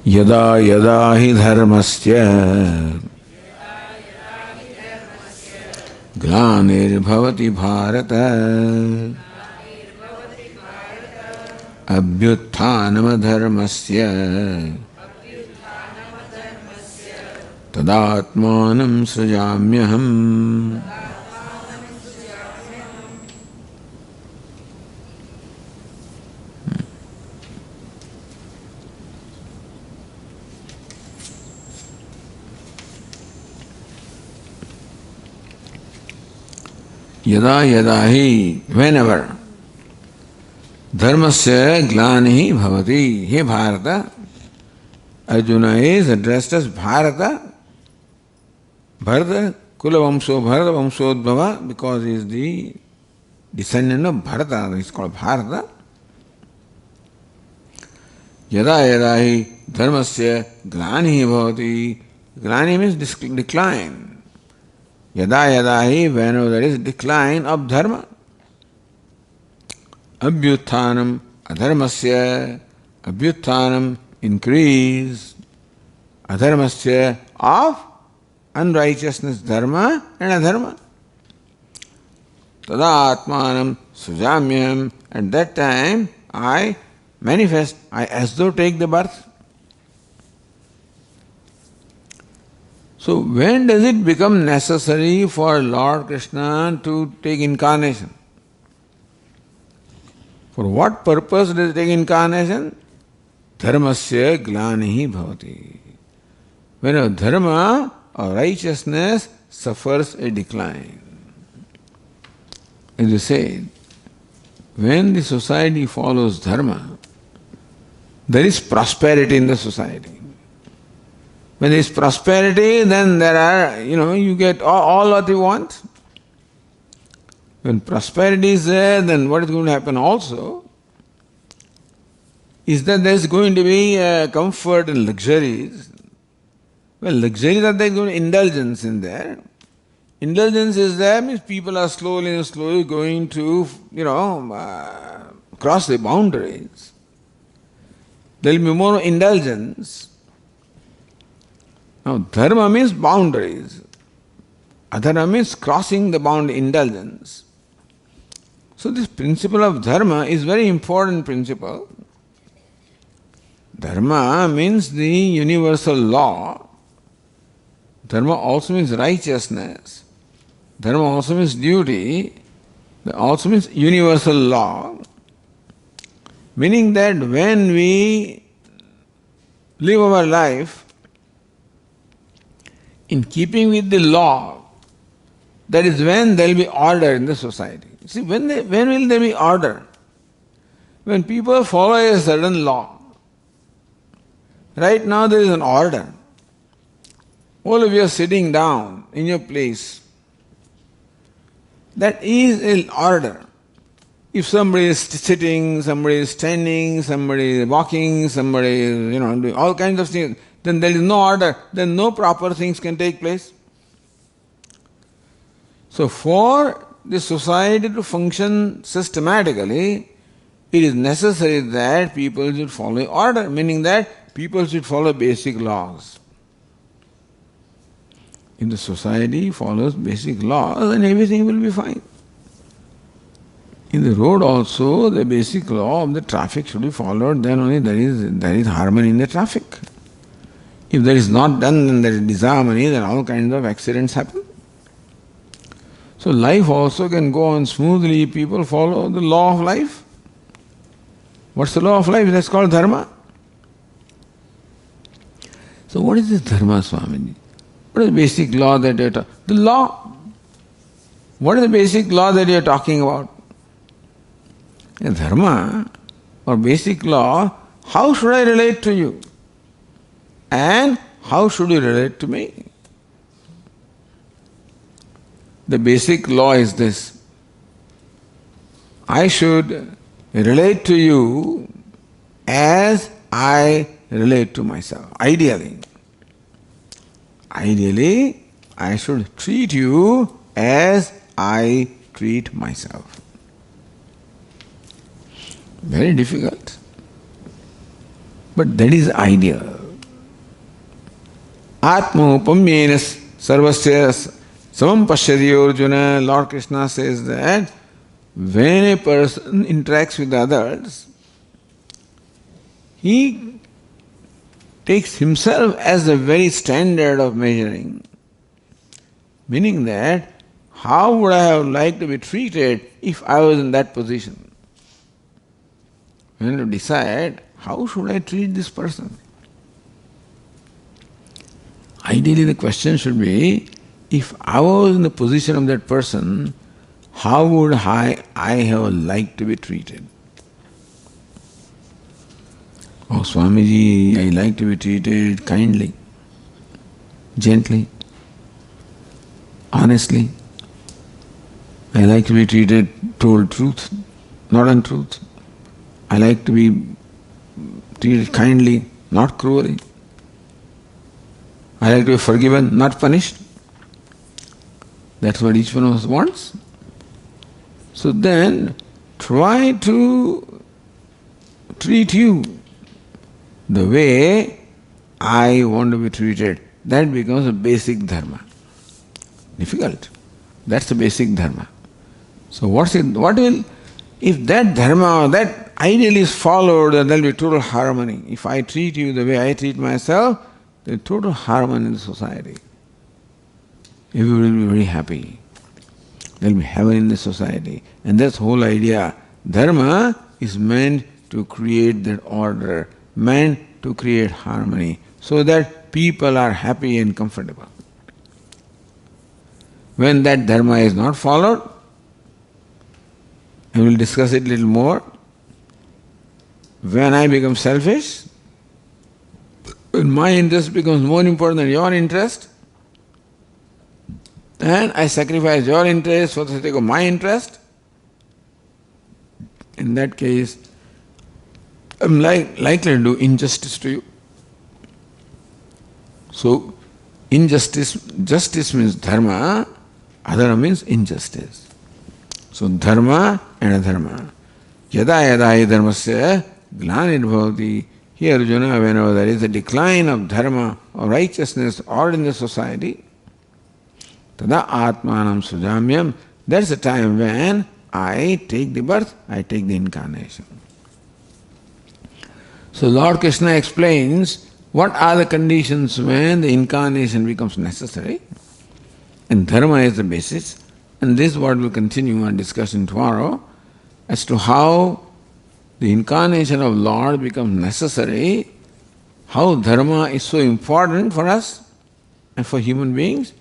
S1: Yada yada hi dharmasya glanir bhavati bharata abhyutthanam dharmasya tadatmanam srijamyaham. Yada yada hi, whenever, dharmasya glanihi bhavati. Hey Bharata, Arjuna is addressed as Bharata. Bharata, Kula Vamso, Bharata Vamsodbhava, because he is the descendant of Bharata, he is called Bharata. Yada yada hi, dharmasya glanihi bhavati. Glani means decline. Yada yada hi, whenever there is decline of dharma. Abhyutthanam adharmasya abhyuttanam, increase, adharmasya of unrighteousness, dharma and adharma. Tada atmanam sujamyam, at that time I manifest, I as though take the birth. So when does it become necessary for Lord Krishna to take incarnation? For what purpose does it take incarnation? Dharmasya glanihi bhavati. When a dharma or righteousness suffers a decline. As you said, when the society follows dharma, there is prosperity in the society. When there is prosperity, then there are, you get all what you want. When prosperity is there, then what is going to happen also is that there is going to be comfort and luxuries. Well, luxuries are there, going to indulgence in there. Indulgence is there means people are slowly going to, cross the boundaries. There will be more indulgence. Now, dharma means boundaries. Adharma means crossing the boundary, indulgence. So this principle of dharma is very important principle. Dharma means the universal law. Dharma also means righteousness. Dharma also means duty. It also means universal law. Meaning that when we live our life in keeping with the law, that is when there will be order in the society. See, when will there be order? When people follow a certain law. Right now there is an order. All of you are sitting down in your place. That is an order. If somebody is sitting, somebody is standing, somebody is walking, somebody is, doing all kinds of things, then there is no order, then no proper things can take place. So for the society to function systematically, it is necessary that people should follow order, meaning that people should follow basic laws. If the society follows basic laws, then everything will be fine. In the road also, the basic law of the traffic should be followed, then only there is harmony in the traffic. If that is not done, then there is disharmony, then all kinds of accidents happen. So life also can go on smoothly if people follow the law of life. What's the law of life? That's called dharma. So what is this dharma, Swamiji? What is the basic law that you are talking about? The law. What is the basic law that you are talking about? A dharma or basic law, how should I relate to you? And how should you relate to me? The basic law is this. I should relate to you as I relate to myself. Ideally, I should treat you as I treat myself. Very difficult. But that is ideal. Atma upamyena sarvasya samam pashyati Arjuna. Lord Krishna says that when a person interacts with others, he takes himself as the very standard of measuring. Meaning that, how would I have liked to be treated if I was in that position? When you decide, how should I treat this person? Ideally the question should be, if I was in the position of that person, how would I have liked to be treated? Oh Swamiji, I like to be treated kindly, gently, honestly. I like to be told truth, not untruth. I like to be treated kindly, not cruelly. I like to be forgiven, not punished. That's what each one of us wants. So then, try to treat you the way I want to be treated. That becomes a basic dharma. Difficult. That's the basic dharma. So if that dharma, that ideal is followed, then there will be total harmony. If I treat you the way I treat myself, there is total harmony in the society. Everybody will be very happy. There will be heaven in the society. And that's the whole idea. Dharma is meant to create that order, meant to create harmony, so that people are happy and comfortable. When that dharma is not followed, and we'll discuss it a little more, when I become selfish, when my interest becomes more important than your interest, and I sacrifice your interest for the sake of my interest, in that case, I'm likely to do injustice to you. So, justice means dharma, adharma means injustice. So, dharma and adharma. Yada yada hi dharmasya glanirvavati. Here, Arjuna, whenever there is a decline of dharma or righteousness or in the society, tada atmanam sujamyam, that's the time when I take the birth, I take the incarnation. So Lord Krishna explains what are the conditions when the incarnation becomes necessary, and dharma is the basis, and this is what we'll continue our discussion tomorrow as to how the incarnation of Lord becomes necessary, how dharma is so important for us and for human beings,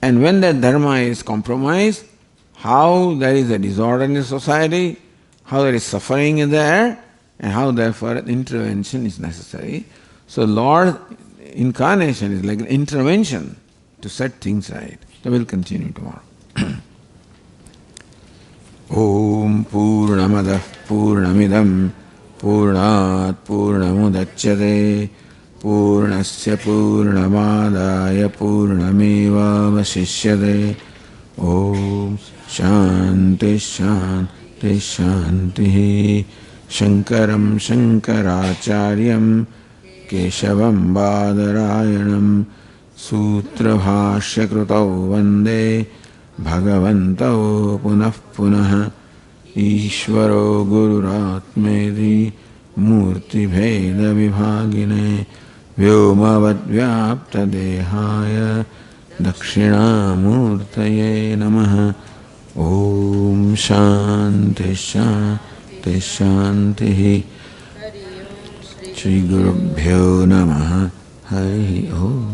S1: and when that dharma is compromised, how there is a disorder in the society, how there is suffering in there, and how therefore intervention is necessary. So Lord's incarnation is like an intervention to set things right. So we'll continue tomorrow. Om Purnamadah Purnamidam Purnat Purnamudachyate Purnasya Purnamadaya Purnameva Vasishyate. Om Shanti Shanti Shanti. Shankaram Shankaracharyam Keshavam Badarayanam Sutrabhashya Krutau Vande Bhagavantau Punah Punah Ishvaro Gururatmedi Murti Bheda Vibhagine Vyomavad Vyapta Dehaya Dakshinamurtaye Namaha. Om Shanti Shanti Shanti. Shri Gurubhyo Namaha. Hari Om.